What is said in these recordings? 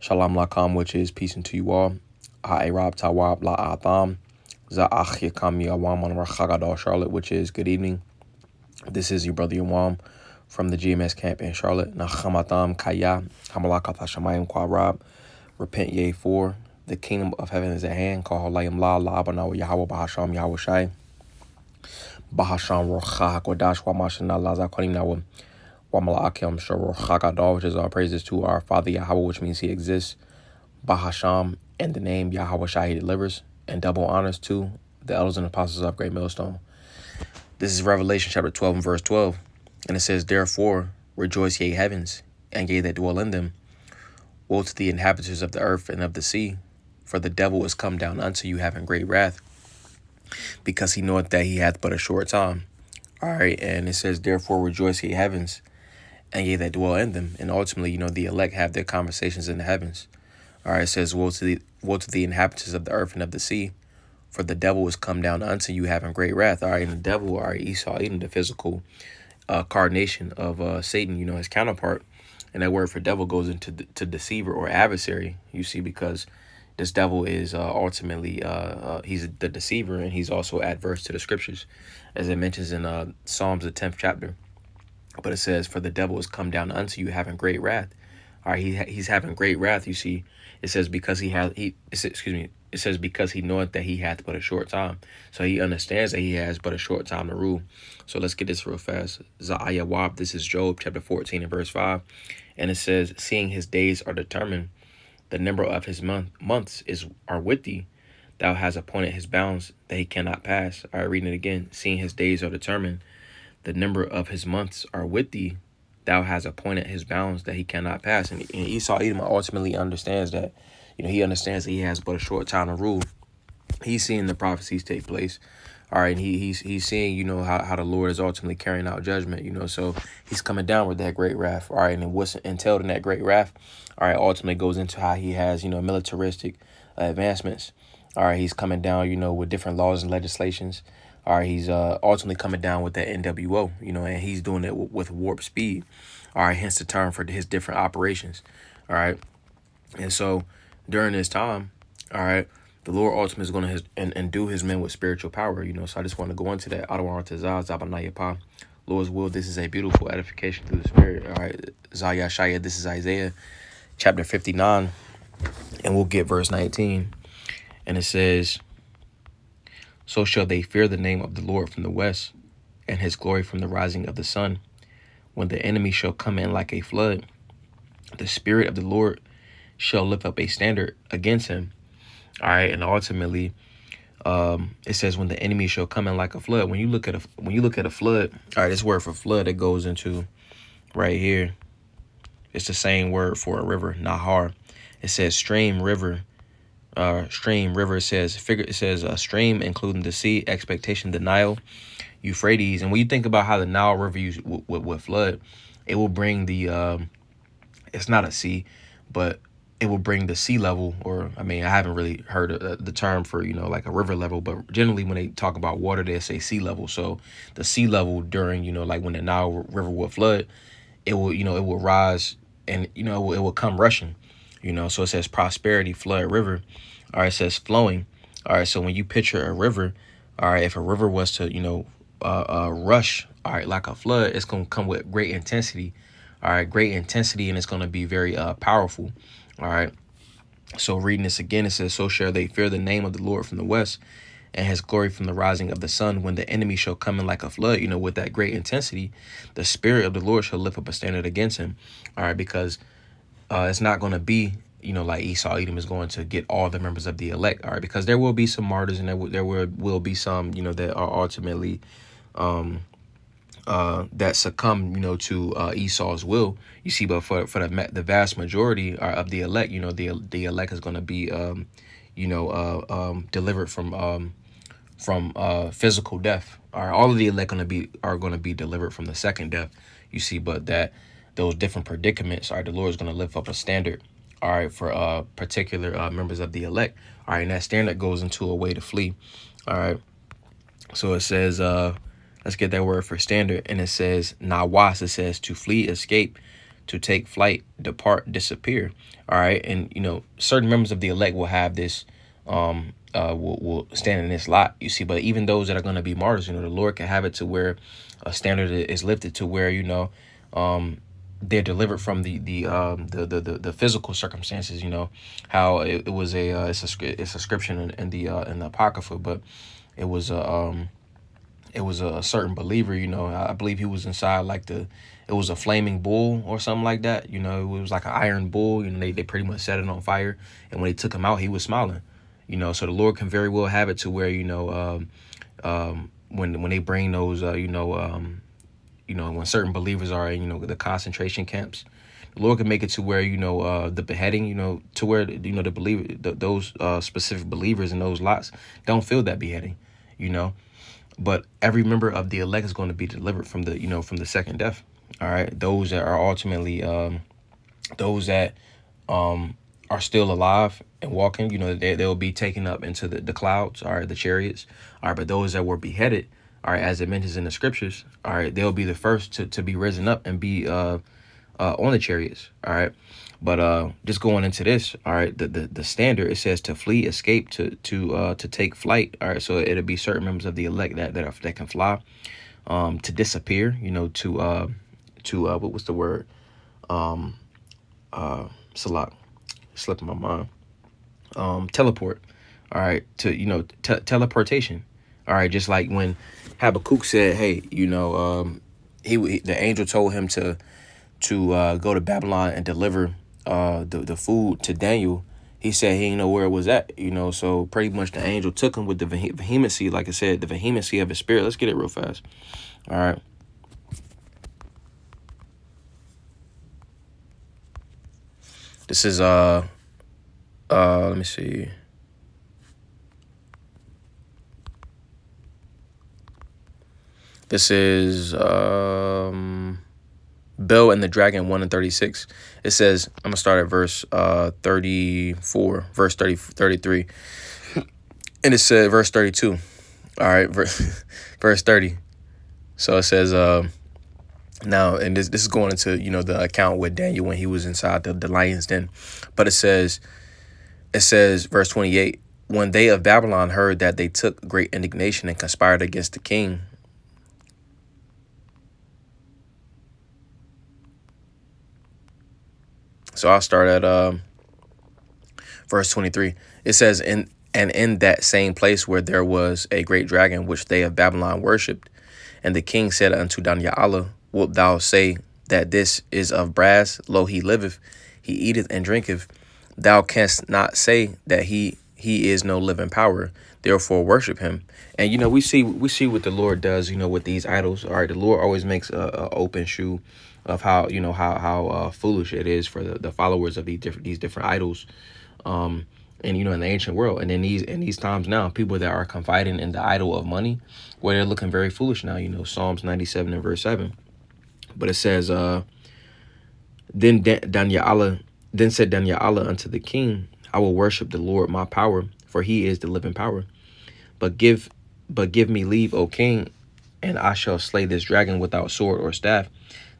Shalom Lakam, which is peace unto you all. Ha'erab Tawab La'atham. Za'ach Yakam Yawam on Rachagadal Charlotte, which is good evening. This is your brother Yawam from the GMS camp in Charlotte. Nachamatam Kaya, Hamalakat Hashamayim Kwarab. Repent ye for the kingdom of heaven is at hand. Call Halayim La La'abana Yahweh Bahasham Yahweh Shai. Bahasham Rocha HaKodash Wamashana Lazakonim Nawa. Wamalakim Shor Chagadal, which is our praises to our Father Yahweh, which means he exists. Bahasham, and the name Yahweh Shai delivers, and double honors to the elders and apostles of Great Millstone. This is Revelation chapter 12 and verse 12. And it says, Therefore rejoice ye heavens, and ye that dwell in them. Woe to the inhabitants of the earth and of the sea, for the devil is come down unto you having great wrath, because he knoweth that he hath but a short time. All right, and it says, Therefore rejoice ye heavens, and ye that dwell in them. And ultimately, the elect have their conversations in the heavens. All right, it says, woe to the inhabitants of the earth and of the sea, for the devil is come down unto you having great wrath. All right, and the devil, all right, Esau, the physical carnation of Satan, his counterpart. And that word for devil goes into to deceiver or adversary, you see, because this devil is ultimately, he's the deceiver, and he's also adverse to the scriptures, as it mentions in Psalms, the 10th chapter. But it says, for the devil is come down unto you having great wrath. All right, he's having great wrath, you see. It says because it says because he knoweth that he hath but a short time. So he understands that he has but a short time to rule. So let's get this real fast. Za'ayawab, this is Job chapter 14 and verse 5. And it says, seeing his days are determined, the number of his months are with thee. Thou hast appointed his bounds that he cannot pass. All right, reading it again. Seeing his days are determined, the number of his months are with thee. Thou hast appointed his bounds that he cannot pass. And Esau Edom ultimately understands that, he understands that he has but a short time to rule. He's seeing the prophecies take place. All right, and he's seeing, how the Lord is ultimately carrying out judgment, so he's coming down with that great wrath. All right, and what's entailed in that great wrath, all right, ultimately goes into how he has, militaristic advancements. All right, he's coming down, with different laws and legislations. All right, he's ultimately coming down with that NWO, and he's doing it with warp speed. All right, hence the term for his different operations. All right, and so during this time, all right, the Lord ultimately is going to endue his men with spiritual power, so I just want to go into that. Lord's will, this is a beautiful edification through the Spirit. All right, Zaya Shaya, this is Isaiah chapter 59, and we'll get verse 19. And it says, so shall they fear the name of the Lord from the west, and his glory from the rising of the sun. When the enemy shall come in like a flood, the Spirit of the Lord shall lift up a standard against him. All right, and ultimately, it says when the enemy shall come in like a flood. When you look at a flood, all right, this word for flood that goes into right here, it's the same word for a river, nahar. It says stream, river. Stream, river, it says a stream, including the sea, expectation, the Nile, Euphrates. And when you think about how the Nile River would flood, it will bring the, it's not a sea, but it will bring the sea level, or, I haven't really heard the term for, like a river level, but generally when they talk about water, they say sea level. So the sea level during, like when the Nile River would flood, it will, it will rise, and, it will come rushing. So it says prosperity, flood, river. All right, it says flowing. All right, so when you picture a river, all right, if a river was to, rush, all right, like a flood, it's going to come with great intensity. All right, great intensity, and it's going to be very powerful. All right, so reading this again, it says, so shall they fear the name of the Lord from the west, and his glory from the rising of the sun. When the enemy shall come in like a flood, with that great intensity, the Spirit of the Lord shall lift up a standard against him. All right, because it's not going to be, like Esau Edom is going to get all the members of the elect. All right, because there will be some martyrs, and there will be some, that are ultimately that succumb, to Esau's will. You see, but for the vast majority of the elect, the elect is going to be, delivered from physical death. All right, all of the elect are going to be delivered from the second death. You see, but that those different predicaments, all right, the Lord is going to lift up a standard, all right, for particular members of the elect. All right, and that standard goes into a way to flee. All right, so it says, let's get that word for standard, and it says nawas. It says to flee, escape, to take flight, depart, disappear. All right. And, certain members of the elect will have this, will stand in this lot, you see. But even those that are going to be martyrs, the Lord can have it to where a standard is lifted to where, they're delivered from the physical circumstances. How it was it's a scripture in the Apocrypha, but it was a certain believer. I believe he was inside like it was a flaming bull or something like that. It was like an iron bull. They pretty much set it on fire, and when they took him out, he was smiling. So the Lord can very well have it to where when they bring those when certain believers are in the concentration camps, the Lord can make it to where the beheading, to where the believer, those specific believers in those lots don't feel that beheading. But every member of the elect is going to be delivered from the second death. All right, those that are ultimately those that are still alive and walking, they'll be taken up into the clouds, all right, the chariots. All right, but those that were beheaded, all right, as it mentions in the scriptures, all right, they'll be the first to be risen up and be on the chariots. All right. But just going into this, all right, the standard, it says to flee, escape, to take flight. All right, so it'll be certain members of the elect that can fly, to disappear, to what was the word? Salak, slipping my mind. Teleport. All right, to teleportation. All right, just like when Habakkuk said, hey, the angel told him to go to Babylon and deliver the food to Daniel. He said he didn't know where it was at, so pretty much the angel took him with the vehemency, like I said, the vehemency of his spirit. Let's get it real fast. All right. This is let me see. This is Bill and the Dragon 1:36. It says, I'm going to start at verse 34, verse 33. And it said verse 32. All right, verse 30. So it says, now, and this is going into, the account with Daniel when he was inside the lion's den. But it says, verse 28, when they of Babylon heard that, they took great indignation and conspired against the king. So I'll start at verse 23. It says, in that same place where there was a great dragon, which they of Babylon worshipped, and the king said unto Daniel, wilt thou say that this is of brass? Lo, he liveth, he eateth and drinketh. Thou canst not say that he is no living power. Therefore worship him. And we see what the Lord does, with these idols. All right, the Lord always makes a open shoe of how how foolish it is for the followers of these different idols, and in the ancient world, and in these times now, people that are confiding in the idol of money, where they're looking very foolish now. Psalms 97 and verse 7. But it says, then said Daniel unto the king, I will worship the Lord my power, for he is the living power. But give me leave, O king, and I shall slay this dragon without sword or staff.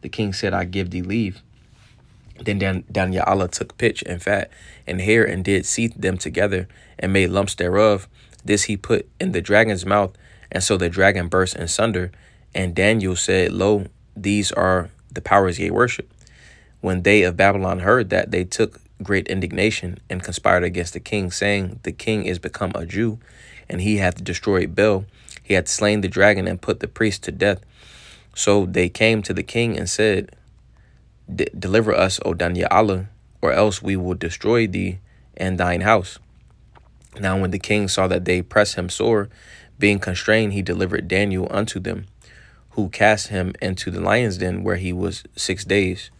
The king said, I give thee leave. Then Daniel took pitch and fat and hair and did seethe them together and made lumps thereof. This he put in the dragon's mouth, and so the dragon burst in sunder. And Daniel said, lo, these are the powers ye worship. When they of Babylon heard that, they took great indignation and conspired against the king, saying, the king is become a Jew, and he hath destroyed Bel. He hath slain the dragon and put the priest to death. So they came to the king and said, deliver us, O Daniel, or else we will destroy thee and thine house. Now when the king saw that they pressed him sore, being constrained, he delivered Daniel unto them, who cast him into the lion's den, where he was 6 days.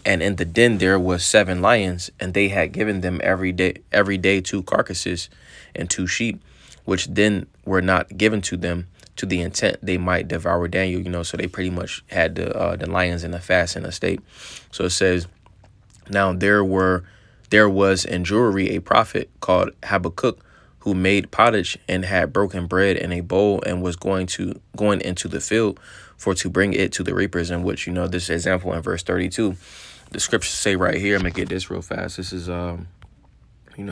And in the den there was 7 lions, and they had given them every day 2 carcasses and 2 sheep, which then were not given to them, to the intent they might devour Daniel. So they pretty much had the lions in a fast in a state. So it says, now there was in jewelry a prophet called Habakkuk, who made pottage and had broken bread in a bowl, and was going into the field for to bring it to the reapers. In which, this example in verse 32. the scriptures say right here, I'm gonna get this real fast. This is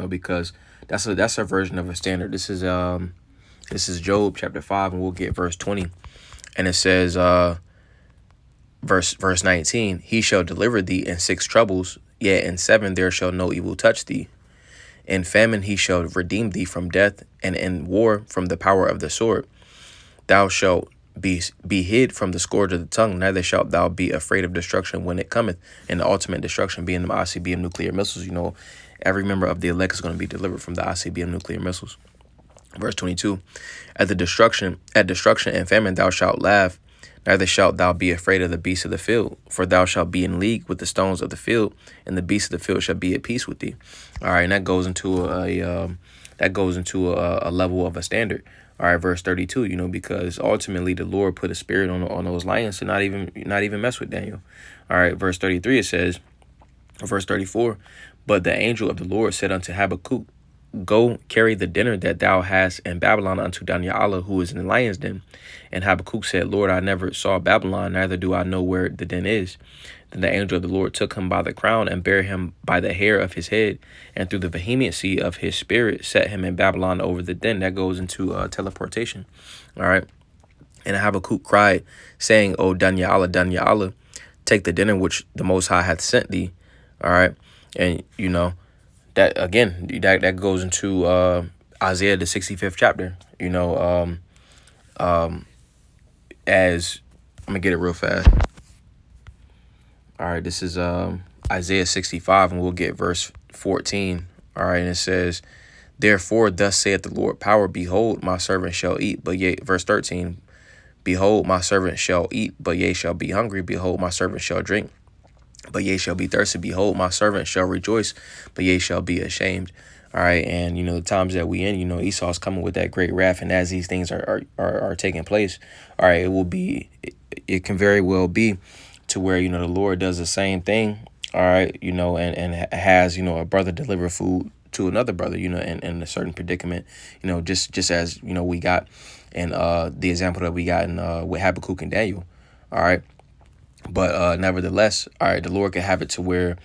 because that's a version of a standard. This is Job chapter 5, and we'll get verse 20. And it says verse 19, he shall deliver thee in 6 troubles, yet in 7 there shall no evil touch thee. In famine he shall redeem thee from death, and in war from the power of the sword. Thou shalt be hid from the scourge of the tongue, neither shalt thou be afraid of destruction when it cometh, and the ultimate destruction being the ICBM nuclear missiles. Every member of the elect is going to be delivered from the ICBM nuclear missiles. Verse 22, at destruction and famine thou shalt laugh, neither shalt thou be afraid of the beasts of the field, for thou shalt be in league with the stones of the field, and the beasts of the field shall be at peace with thee. All right, and that goes into a level of a standard. All right, verse 32, because ultimately the Lord put a spirit on those lions to not even mess with Daniel. All right, verse 33, it says, verse 34, but the angel of the Lord said unto Habakkuk, go carry the dinner that thou hast in Babylon unto Daniel, who is in the lion's den. And Habakkuk said, Lord, I never saw Babylon, neither do I know where the den is. Then the angel of the Lord took him by the crown and bare him by the hair of his head, and through the vehemency of his spirit set him in Babylon over the den. That goes into teleportation. All right. And Habakkuk cried, saying, O Daniel, Daniel, take the dinner which the Most High hath sent thee. All right. And, that again, that goes into Isaiah, the 65th chapter, as I'm going to get it real fast. All right, this is Isaiah 65, and we'll get verse 14. All right, and it says, therefore, thus saith the Lord, power, behold, my servant shall eat, but yet, verse 13, behold, my servant shall eat, but yea shall be hungry. Behold, my servant shall drink, but yea shall be thirsty. Behold, my servant shall rejoice, but yea shall be ashamed. All right, and the times that we in, Esau's coming with that great wrath, and as these things are taking place, all right, it can very well be to where the Lord does the same thing, all right, and has a brother deliver food to another brother, in a certain predicament, just as we got in the example that we got in with Habakkuk and Daniel, all right. But nevertheless, all right, the Lord can have it to where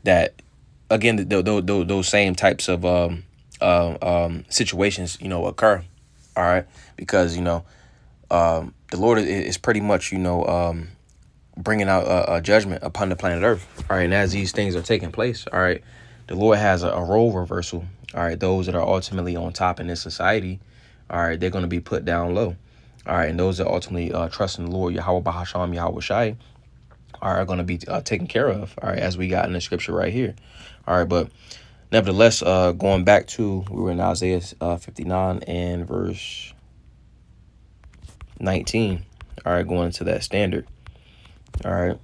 that again those same types of situations occur, all right, because the Lord is pretty much bringing out a judgment upon the planet Earth, all right, and as these things are taking place, all right, the Lord has a role reversal, all right. Those that are ultimately on top in this society, all right, they're going to be put down low. All right, and those that ultimately trust in the Lord, Yahweh Bahasham, Yahweh Shai, are going to be taken care of, all right, as we got in the scripture right here. All right, but nevertheless, going back to, we were in Isaiah 59 and verse 19, all right, going to that standard, all right.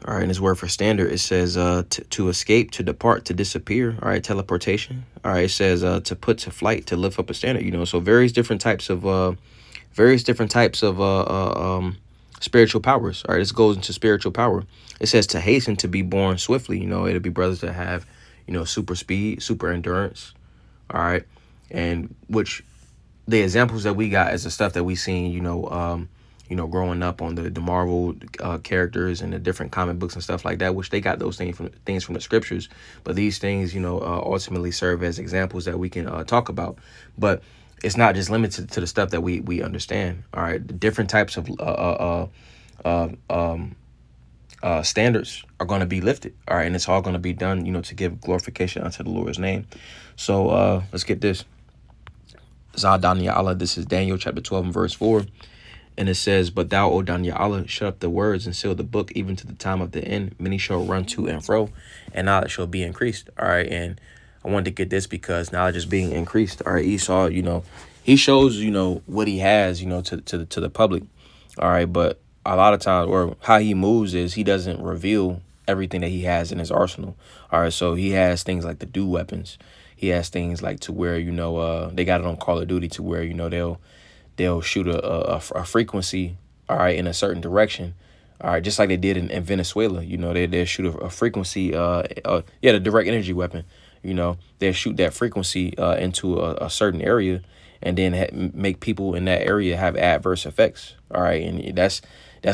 All right, and this word for standard, it says to escape, to depart, to disappear. All right, teleportation. All right, it says to put to flight, to lift up a standard. So various different types of spiritual powers. All right, this goes into spiritual power. It says to hasten, to be born swiftly. It'll be brothers that have super speed, super endurance. All right, and which the examples that we got is the stuff that we seen. Growing up on the Marvel characters and the different comic books and stuff like that, which they got those things from the scriptures. But these things, ultimately serve as examples that we can talk about. But it's not just limited to the stuff that we understand. All right, the different types of standards are going to be lifted. All right, and it's all going to be done, to give glorification unto the Lord's name. So let's get this. Zadaniah, this is Daniel chapter 12 and verse 4. And it says, but thou, O Daniel, shut up the words and seal the book even to the time of the end. Many shall run to and fro, and knowledge shall be increased. All right. And I wanted to get this because knowledge is being increased. All right. Esau, he shows, what he has, to the public. All right. But a lot of times, or how he moves is he doesn't reveal everything that he has in his arsenal. All right. So he has things like the dew weapons. He has things like to where, they got it on Call of Duty to where, they'll shoot a frequency, all right, in a certain direction, all right, just like they did in Venezuela. They'll shoot a frequency, the direct energy weapon. They'll shoot that frequency into a certain area, and then make people in that area have adverse effects. All right, and that's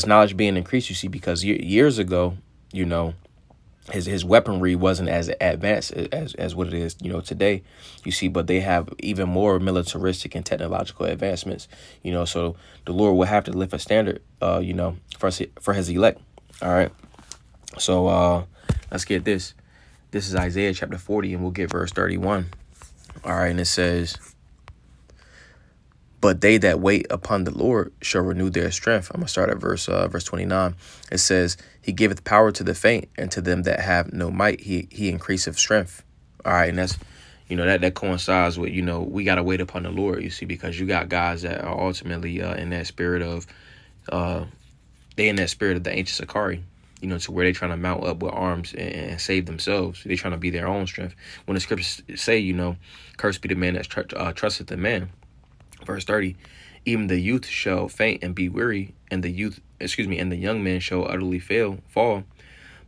knowledge being increased. You see, because years ago, you know, his weaponry wasn't as advanced as what it is, you know, today. You see, but they have even more militaristic and technological advancements. You know, so the Lord will have to lift a standard, you know, for his elect. All right. So let's get this. This is Isaiah chapter 40, and we'll get verse 31. All right, and it says, "But they that wait upon the Lord shall renew their strength." I'm gonna start at verse 29. It says, "He giveth power to the faint, and to them that have no might, he increaseth strength." All right, and that's, you know, that coincides with, you know, we gotta wait upon the Lord. You see, because you got guys that are ultimately in that spirit of they in that spirit of the ancient Sakari. You know, to where they're trying to mount up with arms and save themselves. They're trying to be their own strength. When the scriptures say, you know, "Cursed be the man that trusteth in man." Verse 30, "Even the youth shall faint and be weary, and the young men shall utterly fall.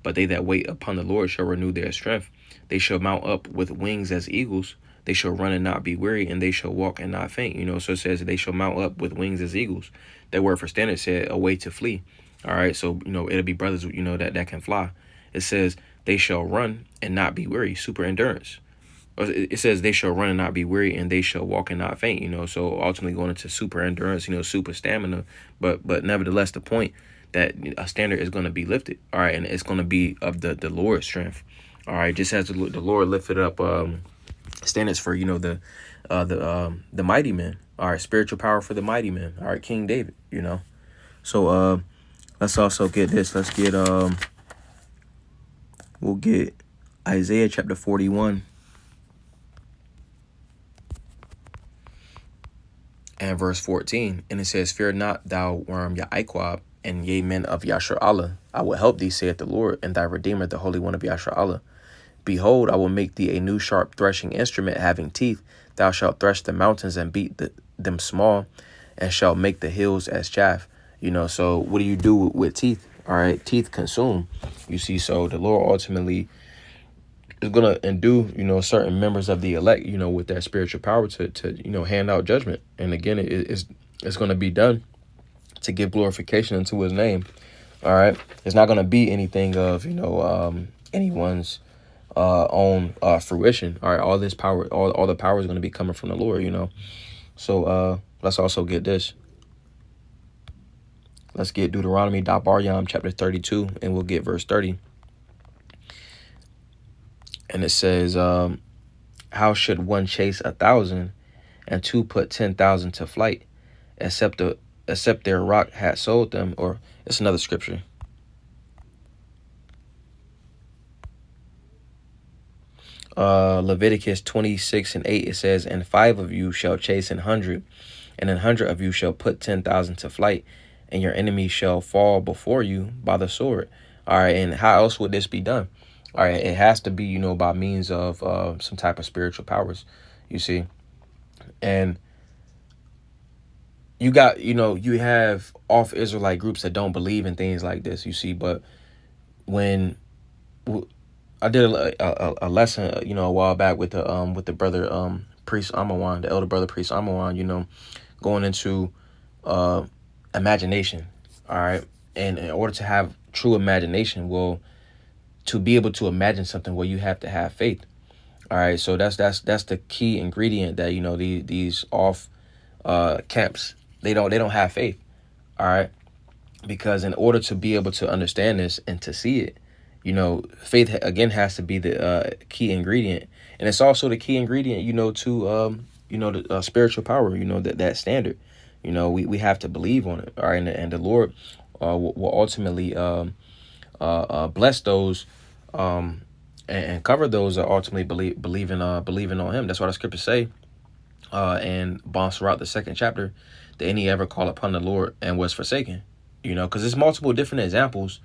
But they that wait upon the Lord shall renew their strength. They shall mount up with wings as eagles. They shall run and not be weary, and they shall walk and not faint." You know, so it says they shall mount up with wings as eagles. That word for standard said a way to flee. All right, so, you know, it'll be brothers, you know, that can fly. It says they shall run and not be weary, super endurance. It says they shall run and not be weary, and they shall walk and not faint. You know, so ultimately going into super endurance, you know, super stamina. But nevertheless, the point that a standard is going to be lifted. All right, and it's going to be of the Lord's strength. All right, just as the Lord lifted up standards for, you know, the mighty men. All right, spiritual power for the mighty men. All right, King David. You know, so let's also get this. Let's get we'll get Isaiah chapter 41 and verse 14. And it says, "Fear not, thou worm Ya'aquab, and ye men of Yashar Allah. I will help thee, saith the Lord, and thy Redeemer, the Holy One of Yashar Allah. Behold, I will make thee a new sharp threshing instrument having teeth. Thou shalt thresh the mountains and beat them small, and shalt make the hills as chaff." You know, so what do you do with teeth? All right, teeth consume. You see, so the Lord ultimately is going to endue, you know, certain members of the elect, you know, with that spiritual power to you know, hand out judgment. And again, it's going to be done to give glorification unto his name. All right, it's not going to be anything of, you know, anyone's own fruition. All right, all this power, all the power is going to be coming from the Lord, you know. So let's also get this. Let's get Deuteronomy Dabaryam chapter 32, and we'll get verse 30. And it says, "How should one chase 1,000 and two put 10,000 to flight, except their rock had sold them?" Or it's another scripture. Leviticus 26:8, it says, "And 5 of you shall chase 100, and 100 of you shall put 10,000 to flight, and your enemy shall fall before you by the sword." All right, and how else would this be done? All right, it has to be, you know, by means of some type of spiritual powers, you see. And you got, you know, you have off Israelite groups that don't believe in things like this, you see. But when I did a lesson, you know, a while back with the brother priest Amawan, the elder brother priest Amawan, you know, going into imagination. All right, and in order to have true imagination, well, to be able to imagine something, well, you have to have faith. All right, so that's the key ingredient that, you know, these off camps, they don't have faith. All right, because in order to be able to understand this and to see it, you know, faith again has to be the key ingredient, and it's also the key ingredient, you know, to you know, the spiritual power, you know, that standard. You know, we have to believe on it. All right, and the Lord will ultimately bless those and cover those that ultimately believing on Him. That's what the scriptures say. And Bonsarat, the 2nd chapter, that any ever call upon the Lord and was forsaken. You know, because there's multiple different examples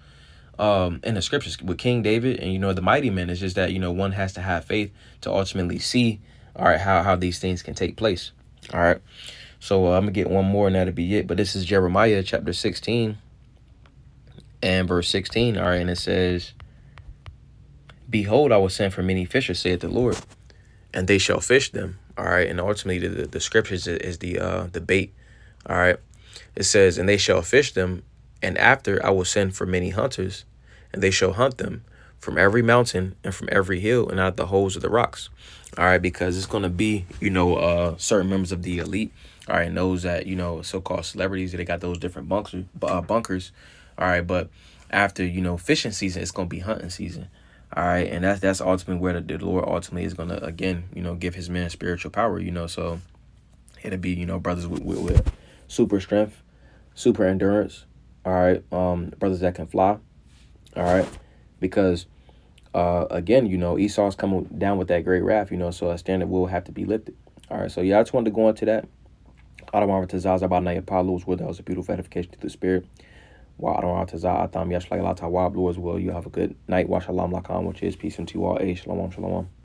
in the scriptures with King David and, you know, the mighty men. It's just that, you know, one has to have faith to ultimately see, all right, how these things can take place. All right. So I'm gonna get one more and that'll be it. But this is Jeremiah chapter 16 and verse 16. All right, and it says, "Behold, I will send for many fishers, saith the Lord, and they shall fish them. All right, and ultimately the scriptures is the bait. All right, it says, and they shall fish them, and after I will send for many hunters, and they shall hunt them from every mountain and from every hill and out the holes of the rocks. All right, because it's gonna be, certain members of the elite. All right, and those that, so-called celebrities, they got those different bunkers. All right, but after, fishing season, it's gonna be hunting season. All right, and that's ultimately where the Lord ultimately is gonna again, give His men spiritual power. So it'll be, brothers with super strength, super endurance. All right, brothers that can fly. All right, because again, Esau's coming down with that great wrath. So a standard will have to be lifted. All right, so yeah, I just wanted to go into that. Adamar Tazaz about Naya Palu's word. That was a beautiful edification to the spirit. Wa Adamar Tazaz Atam Yash Lata Wab as well. You have a good night. Wa Shalom Lakam, which is peace unto you all. Shalom, shalom.